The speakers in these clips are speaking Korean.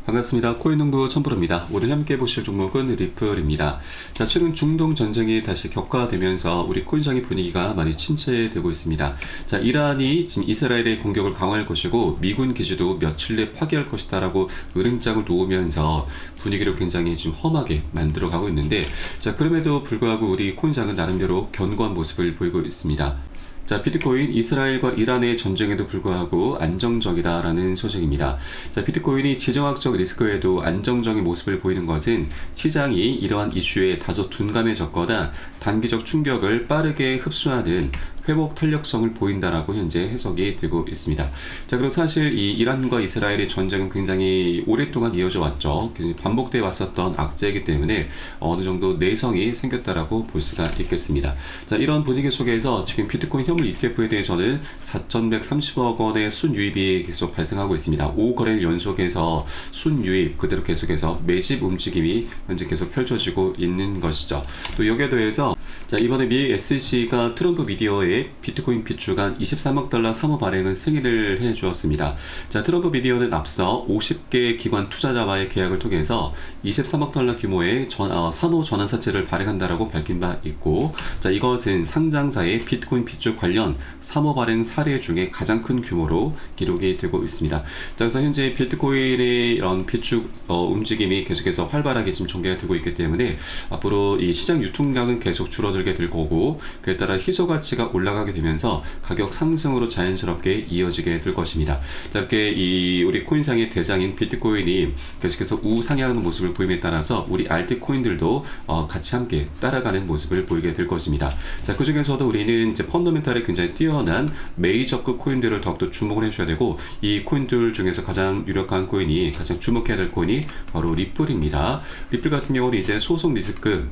반갑습니다. 코인농부 천프로입니다. 오늘 함께 보실 종목은 리플입니다. 자, 최근 중동 전쟁이 다시 격화되면서 우리 코인장의 분위기가 많이 침체되고 있습니다. 자, 이란이 지금 이스라엘의 공격을 강화할 것이고 미군 기지도 며칠 내 파괴할 것이다라고 으름장을 놓으면서 분위기를 굉장히 좀 험하게 만들어가고 있는데, 자, 그럼에도 불구하고 우리 코인장은 나름대로 견고한 모습을 보이고 있습니다. 자, 비트코인 이스라엘과 이란의 전쟁에도 불구하고 안정적이다라는 소식입니다. 자, 비트코인이 지정학적 리스크에도 안정적인 모습을 보이는 것은 시장이 이러한 이슈에 다소 둔감해졌거나 단기적 충격을 빠르게 흡수하는 회복 탄력성을 보인다라고 현재 해석이 되고 있습니다. 자, 그리고 사실 이 이란과 이스라엘의 전쟁은 굉장히 오랫동안 이어져 왔죠. 반복돼 왔었던 악재이기 때문에 어느 정도 내성이 생겼다라고 볼 수가 있겠습니다. 자, 이런 분위기 속에서 지금 비트코인 현물 ETF에 대해서는 4,130억 원의 순유입이 계속 발생하고 있습니다. 5거래일 연속해서 순유입 그대로 계속해서 매집 움직임이 현재 계속 펼쳐지고 있는 것이죠. 또 여기에 더해서 자, 이번에 미 SEC가 트럼프 미디어에 비트코인 비축한 23억 달러 사모 발행을 승인을 해 주었습니다. 자, 트럼프 미디어는 앞서 50개 기관 투자자와의 계약을 통해서 23억 달러 규모의 사모 전환사채를 발행한다라고 밝힌 바 있고, 자, 이것은 상장사의 비트코인 비축 관련 사모 발행 사례 중에 가장 큰 규모로 기록이 되고 있습니다. 자, 그래서 현재 비트코인의 이런 비축 움직임이 계속해서 활발하게 지금 전개가 되고 있기 때문에 앞으로 이 시장 유통량은 계속 줄어들게 될 거고, 그에 따라 희소 가치가 올라가게 되면서 가격 상승으로 자연스럽게 이어지게 될 것입니다. 자, 이렇게 이 우리 코인상의 대장인 비트코인이 계속해서 우상향하는 모습을 보임에 따라서 우리 알트 코인들도 같이 함께 따라가는 모습을 보이게 될 것입니다. 자, 그 중에서도 우리는 이제 펀더멘탈에 굉장히 뛰어난 메이저급 코인들을 더욱더 주목을 해줘야 되고, 이 코인들 중에서 가장 유력한 코인이, 가장 주목해야 될 코인이 바로 리플입니다. 리플 같은 경우는 이제 소속 리스크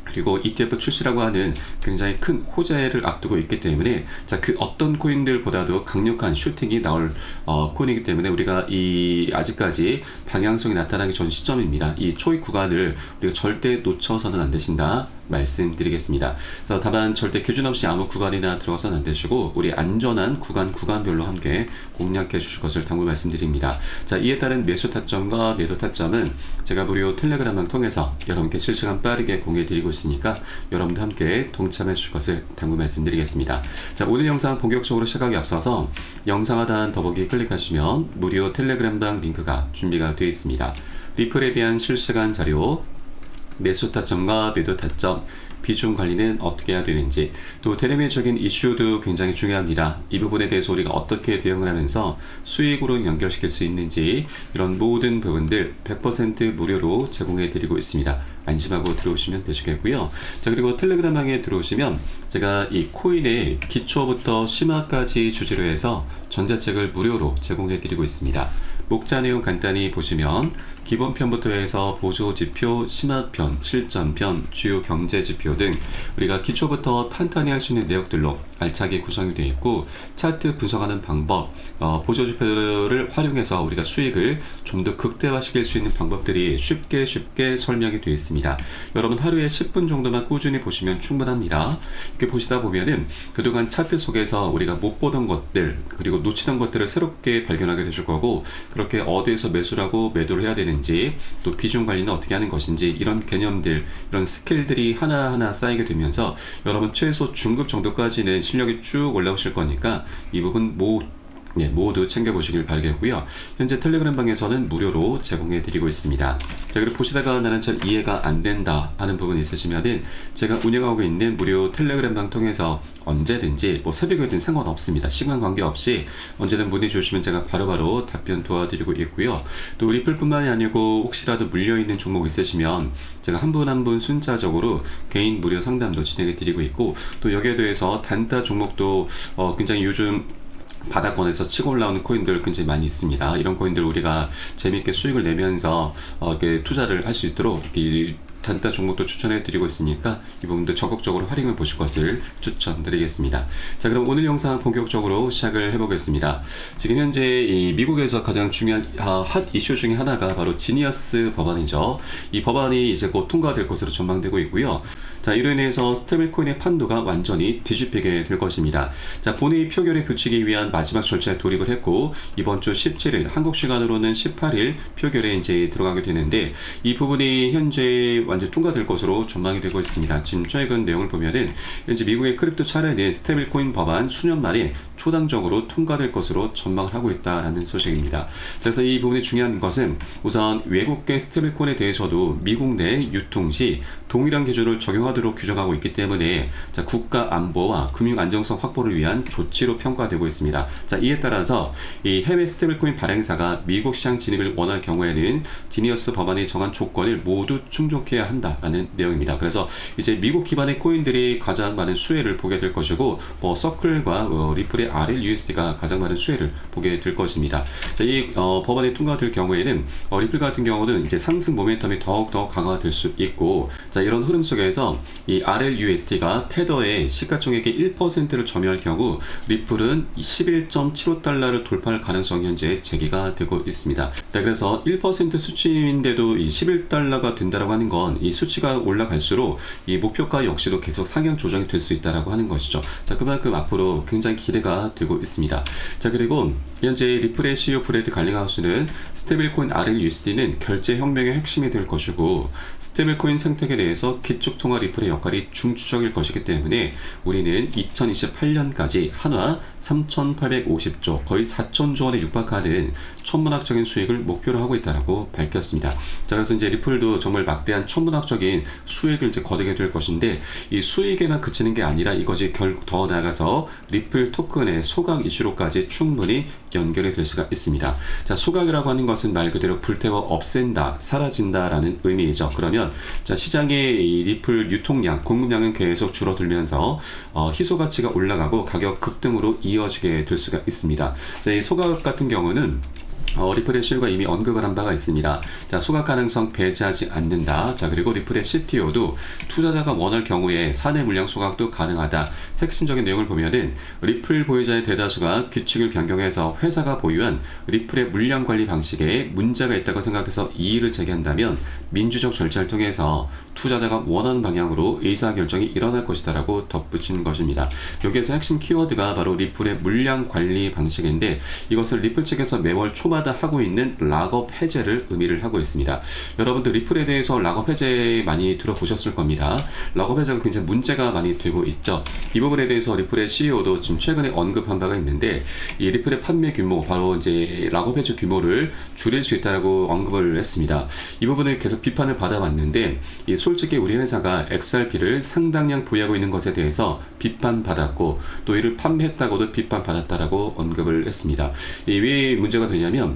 그리고 ETF 출시라고 하는 굉장히 큰 호재를 앞두고 있기 때문에, 자, 그 어떤 코인들보다도 강력한 슈팅이 나올 코인이기 때문에 우리가 이 아직까지 방향성이 나타나기 전 시점입니다. 이 초입 구간을 우리가 절대 놓쳐서는 안 되신다 말씀드리겠습니다. 그래서 다만 절대 기준 없이 아무 구간이나 들어가서는 안 되시고 우리 안전한 구간별로 함께 공략해 주실 것을 당부 말씀드립니다. 자, 이에 따른 매수 타점과 매도 타점은 제가 무료 텔레그램을 통해서 여러분께 실시간 빠르게 공유해 드리고 있으니까 여러분도 함께 동참해 주실 것을 당부 말씀드리겠습니다. 자, 오늘 영상 본격적으로 시작하기 앞서서 영상 하단 더보기 클릭하시면 무료 텔레그램방 링크가 준비가 되어 있습니다. 리플에 대한 실시간 자료, 매수 타점과 매도 타점, 비중 관리는 어떻게 해야 되는지, 또 대내외적인 이슈도 굉장히 중요합니다. 이 부분에 대해서 우리가 어떻게 대응을 하면서 수익으로 연결시킬 수 있는지, 이런 모든 부분들 100% 무료로 제공해 드리고 있습니다. 안심하고 들어오시면 되시겠고요. 자, 그리고 텔레그램방에 들어오시면 제가 이 코인의 기초부터 심화까지 주제로 해서 전자책을 무료로 제공해 드리고 있습니다. 목차 내용 간단히 보시면 기본편부터 해서 보조지표, 심화편, 실전편, 주요 경제지표 등 우리가 기초부터 탄탄히 할 수 있는 내역들로 알차게 구성이 되어 있고, 차트 분석하는 방법, 보조지표를 활용해서 우리가 수익을 좀 더 극대화시킬 수 있는 방법들이 쉽게 설명이 되어 있습니다. 여러분 하루에 10분 정도만 꾸준히 보시면 충분합니다. 이렇게 보시다 보면은 그동안 차트 속에서 우리가 못 보던 것들, 그리고 놓치던 것들을 새롭게 발견하게 되실 거고, 그렇게 어디에서 매수를 하고 매도를 해야 되는지, 또 비중 관리는 어떻게 하는 것인지, 이런 개념들, 이런 스킬들이 하나하나 쌓이게 되면서 여러분 최소 중급 정도까지는 실력이 쭉 올라오실 거니까 이 부분 모두 챙겨보시길 바라겠고요. 현재 텔레그램 방에서는 무료로 제공해 드리고 있습니다. 자, 그리고 보시다가 나는 잘 이해가 안 된다 하는 부분이 있으시면은 제가 운영하고 있는 무료 텔레그램 방 통해서 언제든지 새벽이든 상관없습니다. 시간 관계없이 언제든 문의 주시면 제가 바로바로 답변 도와드리고 있고요. 또 리플뿐만이 아니고 혹시라도 물려있는 종목 있으시면 제가 한 분 한 분 순차적으로 개인 무료 상담도 진행해 드리고 있고, 또 여기에 대해서 단타 종목도 굉장히 요즘 바닥권에서 치고 올라오는 코인들 굉장히 많이 있습니다. 이런 코인들 우리가 재미있게 수익을 내면서 이렇게 투자를 할 수 있도록 이렇게 단타 종목도 추천해 드리고 있으니까 이 부분도 적극적으로 활용해 보실 것을 추천드리겠습니다. 자, 그럼 오늘 영상 본격적으로 시작을 해보겠습니다. 지금 현재 이 미국에서 가장 중요한 핫 이슈 중에 하나가 바로 지니어스 법안이죠. 이 법안이 이제 곧 통과될 것으로 전망되고 있고요. 자, 이로 인해서 스테이블코인의 판도가 완전히 뒤집히게 될 것입니다. 자, 본회의 표결에 붙이기 위한 마지막 절차에 돌입을 했고, 이번 주 17일, 한국 시간으로는 18일 표결에 이제 들어가게 되는데, 이 부분이 현재 완전 통과될 것으로 전망이 되고 있습니다. 지금 최근 내용을 보면은, 현재 미국의 크립토 차례는 스테이블코인 법안 수년 만에 초당적으로 통과될 것으로 전망을 하고 있다라는 소식입니다. 그래서 이 부분이 중요한 것은 우선 외국계 스테이블코인에 대해서도 미국 내 유통 시 동일한 기준을 적용하도록 규정하고 있기 때문에 자, 국가 안보와 금융 안정성 확보를 위한 조치로 평가되고 있습니다. 자, 이에 따라서 이 해외 스테이블코인 발행사가 미국 시장 진입을 원할 경우에는 지니어스 법안이 정한 조건을 모두 충족해야 한다라는 내용입니다. 그래서 이제 미국 기반의 코인들이 가장 많은 수혜를 보게 될 것이고, 서클과 리플의 RLUSD가 가장 많은 수혜를 보게 될 것입니다. 자, 이 법안이 통과될 경우에는 리플 같은 경우는 이제 상승 모멘텀이 더욱더 강화될 수 있고, 자, 이런 흐름 속에서 이 RLUSD가 테더의 시가총액의 1%를 점유할 경우 리플은 11.75달러를 돌파할 가능성이 현재 제기가 되고 있습니다. 네, 그래서 1% 수치인데도 이 11달러가 된다라고 하는 건 이 수치가 올라갈수록 이 목표가 역시도 계속 상향 조정이 될 수 있다라고 하는 것이죠. 자, 그만큼 앞으로 굉장히 기대가 되고 있습니다. 자, 그리고 현재 리플의 CEO 브래드 갈링하우스는 스테이블코인 RLUSD는 결제 혁명의 핵심이 될 것이고, 스테이블코인 생태계에 대해서 기축통화 리플의 역할이 중추적일 것이기 때문에 우리는 2028년까지 한화 3,850조, 거의 4,000조 원에 육박하는 천문학적인 수익을 목표로 하고 있다고 밝혔습니다. 자, 그래서 이제 리플도 정말 막대한 천문학적인 수익을 이제 거두게 될 것인데, 이 수익에만 그치는 게 아니라 이것이 결국 더 나아가서 리플 토큰의 소각 이슈로까지 충분히 연결이 될 수가 있습니다. 자, 소각이라고 하는 것은 말 그대로 불태워 없앤다, 사라진다라는 의미이죠. 그러면 자, 시장의 이 리플 유통량, 공급량은 계속 줄어들면서 희소 가치가 올라가고 가격 급등으로 이어지게 될 수가 있습니다. 자, 이 소각 같은 경우는 리플의 CEO가 이미 언급을 한 바가 있습니다. 자, 소각 가능성 배제하지 않는다. 자, 그리고 리플의 CTO도 투자자가 원할 경우에 사내 물량 소각도 가능하다. 핵심적인 내용을 보면은 리플 보유자의 대다수가 규칙을 변경해서 회사가 보유한 리플의 물량 관리 방식에 문제가 있다고 생각해서 이의를 제기한다면 민주적 절차를 통해서 투자자가 원하는 방향으로 의사결정이 일어날 것이다라고 덧붙인 것입니다. 여기에서 핵심 키워드가 바로 리플의 물량 관리 방식인데, 이것을 리플 측에서 매월 초마다 하고 있는 락업 해제를 의미를 하고 있습니다. 여러분들 리플에 대해서 락업 해제 많이 들어보셨을 겁니다. 락업 해제가 굉장히 문제가 많이 되고 있죠. 이 부분에 대해서 리플의 CEO도 지금 최근에 언급한 바가 있는데, 이 리플의 판매 규모, 바로 이제 락업 해제 규모를 줄일 수 있다고 언급을 했습니다. 이 부분을 계속 비판을 받아왔는데, 솔직히 우리 회사가 XRP를 상당량 보유하고 있는 것에 대해서 비판받았고, 또 이를 판매했다고도 비판받았다라고 언급을 했습니다. 왜 문제가 되냐면,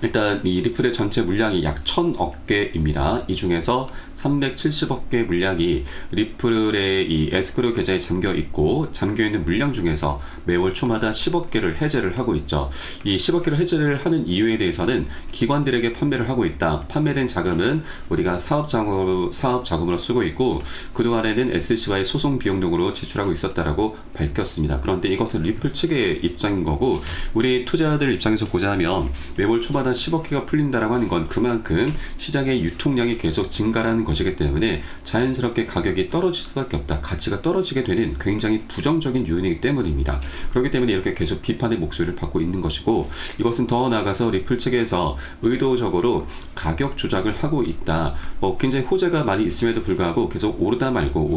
일단 이 리플의 전체 물량이 약 1,000억 개입니다. 이 중에서 370억 개 물량이 리플의 이 에스크로 계좌에 잠겨 있고, 잠겨 있는 물량 중에서 매월 초마다 10억 개를 해제를 하고 있죠. 이 10억 개를 해제를 하는 이유에 대해서는 기관들에게 판매를 하고 있다. 판매된 자금은 우리가 사업 자금으로 쓰고 있고, 그동안에는 SC와의 소송 비용 등으로 지출하고 있었다라고 밝혔습니다. 그런데 이것은 리플 측의 입장인 거고, 우리 투자자들 입장에서 보자면 매월 초마다 10억 개가 풀린다라고 하는 건 그만큼 시장의 유통량이 계속 증가라는 것이기 때문에 자연스럽게 가격이 떨어질 수밖에 없다. 가치가 떨어지게 되는 굉장히 부정적인 요인이기 때문입니다. 그렇기 때문에 이렇게 계속 비판의 목소리를 받고 있는 것이고, 이것은 더 나아가서 리플 측에서 의도적으로 가격 조작을 하고 있다. 굉장히 호재가 많이 있음에도 불구하고 계속 오르다 말고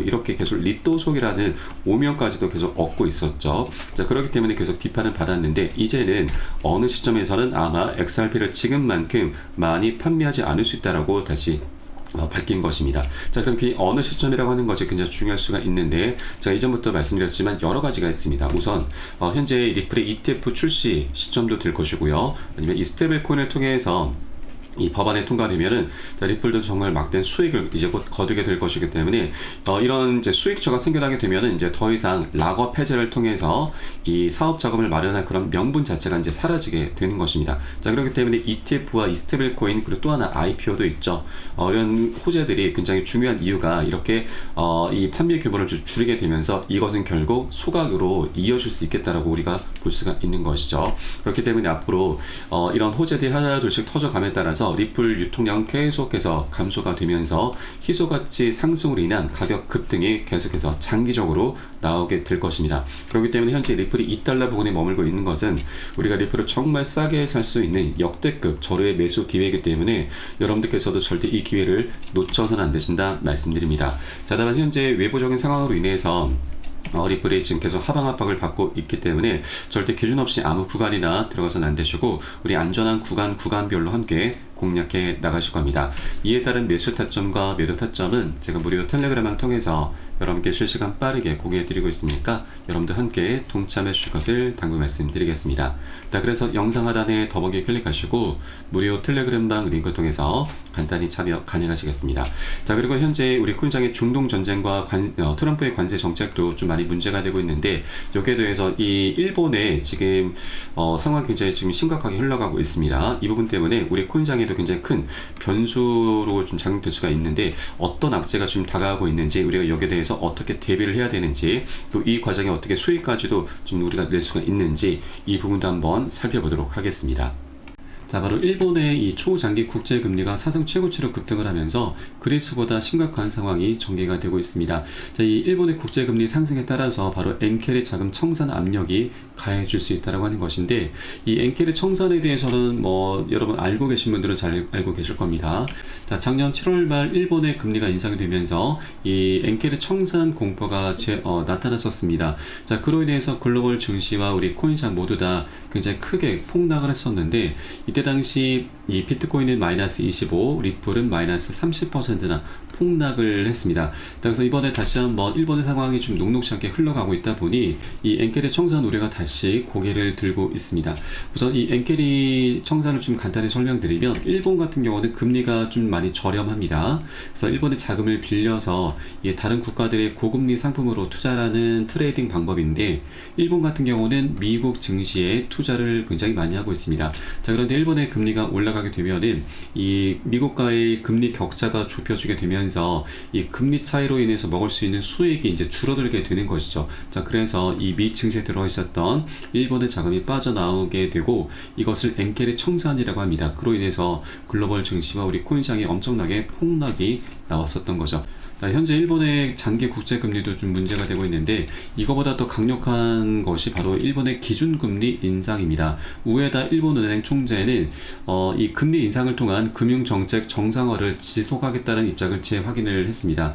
이렇게 계속 리또속이라는 오명까지도 계속 얻고 있었죠. 자, 그렇기 때문에 계속 비판을 받았는데, 이제는 어느 시점에서는 아마 XRP를 지금만큼 많이 판매하지 않을 수 있다라고 다시 밝힌 것입니다. 자, 그럼 그 어느 시점이라고 하는 것이 굉장히 중요할 수가 있는데, 제가 이전부터 말씀드렸지만 여러 가지가 있습니다. 우선 현재 리플의 ETF 출시 시점도 될 것이고요. 아니면 이 스테이블코인을 통해서 이 법안에 통과되면은 리플도 정말 막대한 수익을 이제 곧 거두게 될 것이기 때문에 이런 이제 수익처가 생겨나게 되면은 이제 더 이상 락업 해제를 통해서 이 사업 자금을 마련할 그런 명분 자체가 이제 사라지게 되는 것입니다. 자, 그렇기 때문에 ETF와 이 스테이블코인, 그리고 또 하나 IPO도 있죠. 이런 호재들이 굉장히 중요한 이유가 이렇게 이 판매 규모를 줄이게 되면서 이것은 결국 소각으로 이어질 수 있겠다라고 우리가 볼 수가 있는 것이죠. 그렇기 때문에 앞으로 이런 호재들이 하나둘씩 터져감에 따라서 되면서 리플 유통량 계속해서 감소가 되면서 희소가치 상승으로 인한 가격 급등이 계속해서 장기적으로 나오게 될 것입니다. 그렇기 때문에 현재 리플이 2달러 부근에 머물고 있는 것은 우리가 리플을 정말 싸게 살 수 있는 역대급 저로의 매수 기회이기 때문에 여러분들께서도 절대 이 기회를 놓쳐서는 안 되신다 말씀드립니다. 자, 다만 현재 외부적인 상황으로 인해서 리플이 지금 계속 하방 압박을 받고 있기 때문에 절대 기준 없이 아무 구간이나 들어가서는 안 되시고 우리 안전한 구간별로 함께 공략해 나가실 겁니다. 이에 따른 매수 타점과 매도 타점은 제가 무료 텔레그램을 통해서 여러분께 실시간 빠르게 공유해 드리고 있으니까 여러분들 함께 동참해 주실 것을 당부 말씀드리겠습니다. 자, 그래서 영상 하단에 더보기 클릭하시고 무료 텔레그램방 링크 통해서 간단히 참여 가능하시겠습니다. 자, 그리고 현재 우리 코인장의 중동 전쟁과 트럼프의 관세 정책도 좀 많이 문제가 되고 있는데 여기에 대해서 이 일본의 지금 상황이 굉장히 지금 심각하게 흘러가고 있습니다. 이 부분 때문에 우리 코인장에도 굉장히 큰 변수로 좀 작용될 수가 있는데 어떤 악재가 좀 다가오고 있는지 우리가 여기에 대해서 어떻게 대비를 해야 되는지 또 이 과정에 어떻게 수익까지도 좀 우리가 낼 수가 있는지 이 부분도 한번 살펴보도록 하겠습니다. 자, 바로 일본의 이 초장기 국제금리가 사상 최고치로 급등을 하면서 그리스보다 심각한 상황이 전개가 되고 있습니다. 자, 이 일본의 국제금리 상승에 따라서 바로 엔켈의 자금 청산 압력이 가해질 수 있다고 하는 것인데 이 엔켈의 청산에 대해서는 여러분 알고 계신 분들은 잘 알고 계실 겁니다. 자, 작년 7월 말 일본의 금리가 인상이 되면서 이 엔켈의 청산 공포가 나타났었습니다. 자, 그로 인해서 글로벌 증시와 우리 코인장 모두 다 굉장히 크게 폭락을 했었는데 이때 당시 이 비트코인은 마이너스 25, 리플은 마이너스 30%나 폭락을 했습니다. 그래서 이번에 다시 한번 일본의 상황이 좀 녹록지 않게 흘러가고 있다 보니 이 엔켈의 청산 우려가 다시 고개를 들고 있습니다. 우선 이 엔켈이 청산을 좀 간단히 설명드리면 일본 같은 경우는 금리가 좀 많이 저렴합니다. 그래서 일본의 자금을 빌려서 다른 국가들의 고금리 상품으로 투자하는 트레이딩 방법인데 일본 같은 경우는 미국 증시에 투자를 굉장히 많이 하고 있습니다. 자, 그런데 일본의 금리가 올라가게 되면은 이 미국과의 금리 격차가 좁혀지게 되면서 이 금리 차이로 인해서 먹을 수 있는 수익이 이제 줄어들게 되는 것이죠. 자, 그래서 이 미 증시에 들어 있었던 일본의 자금이 빠져나오게 되고 이것을 엔켈의 청산이라고 합니다. 그로 인해서 글로벌 증시와 우리 코인시장이 엄청나게 폭락이 나왔었던 거죠. 현재 일본의 장기 국제금리도 좀 문제가 되고 있는데 이거보다 더 강력한 것이 바로 일본의 기준금리 인상입니다. 우에다 일본은행 총재는 이 금리 인상을 통한 금융정책 정상화를 지속하겠다는 입장을 재확인을 했습니다.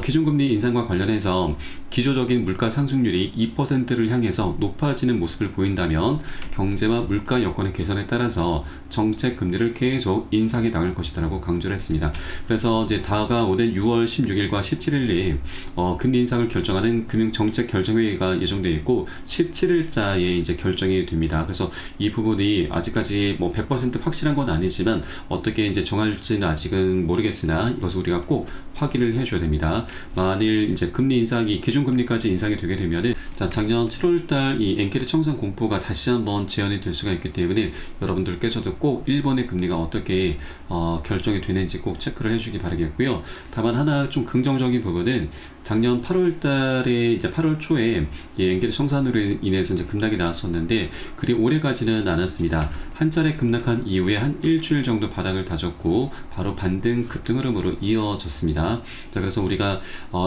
기준금리 인상과 관련해서 기조적인 물가 상승률이 2%를 향해서 높아지는 모습을 보인다면 경제와 물가 여건의 개선에 따라서 정책 금리를 계속 인상해 나갈 것이다라고 강조를 했습니다. 그래서 이제 다가오는 6월 16일과 17일에 금리 인상을 결정하는 금융정책 결정회의가 예정되어 있고 17일자에 이제 결정이 됩니다. 그래서 이 부분이 아직까지 100% 확실한 건 아니지만 어떻게 이제 정할지는 아직은 모르겠으나 이것을 우리가 꼭 확인을 해줘야 됩니다. 만일 이제 금리 인상이 기준금리까지 인상이 되게 되면은 작년 7월달 이 엔켈의 청산 공포가 다시 한번 재현이 될 수가 있기 때문에 여러분들께서도 꼭 일본의 금리가 어떻게 결정이 되는지 꼭 체크를 해주기 바라겠고요. 다만 하나 좀 긍정적인 부분은 작년 8월달에 이제 8월 초에 이 엔켈의 청산으로 인해서 이제 급락이 나왔었는데 그리 오래 가지는 않았습니다. 한 차례 급락한 이후에 한 일주일 정도 바닥을 다졌고 바로 반등 급등 흐름으로 이어졌습니다. 자, 그래서 우리가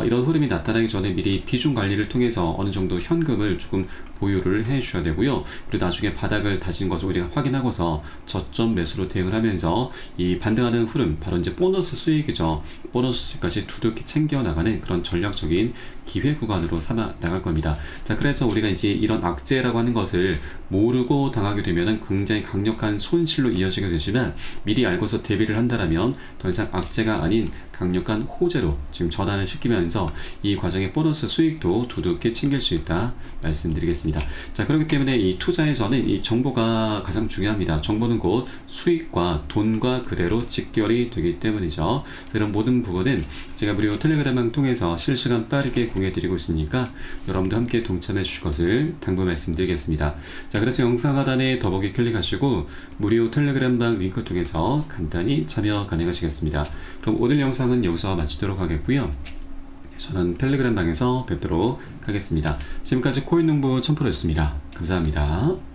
이런 흐름이 나타나기 전에 미리 비중 관리를 통해서 어느 정도 현금을 조금 보유를 해 주셔야 되고요. 그리고 나중에 바닥을 다진 것을 우리가 확인하고서 저점 매수로 대응을 하면서 이 반등하는 흐름 바로 이제 보너스 수익이죠. 보너스 수익까지 두둑히 챙겨 나가는 그런 전략적인 기회 구간으로 삼아 나갈 겁니다. 자, 그래서 우리가 이제 이런 악재라고 하는 것을 모르고 당하게 되면은 굉장히 강력한 손실로 이어지게 되지만 미리 알고서 대비를 한다라면 더 이상 악재가 아닌 강력한 호재로 지금 전환을 시키면서 이 과정의 보너스 수익도 두둑히 챙길 수 있다 말씀드리겠습니다. 자, 그렇기 때문에 이 투자에서는 이 정보가 가장 중요합니다. 정보는 곧 수익과 돈과 그대로 직결이 되기 때문이죠. 이런 모든 부분은 제가 무료 텔레그램을 통해서 실시간 빠르게 공유해드리고 있으니까 여러분도 함께 동참해 주실 것을 당부 말씀드리겠습니다. 자, 그래서 영상 하단에 더보기 클릭하시고 무료 텔레그램방 링크 통해서 간단히 참여 가능하시겠습니다. 그럼 오늘 영상은 여기서 마치도록 하겠고요. 저는 텔레그램방에서 뵙도록 하겠습니다. 지금까지 코인농부 첨프로였습니다. 감사합니다.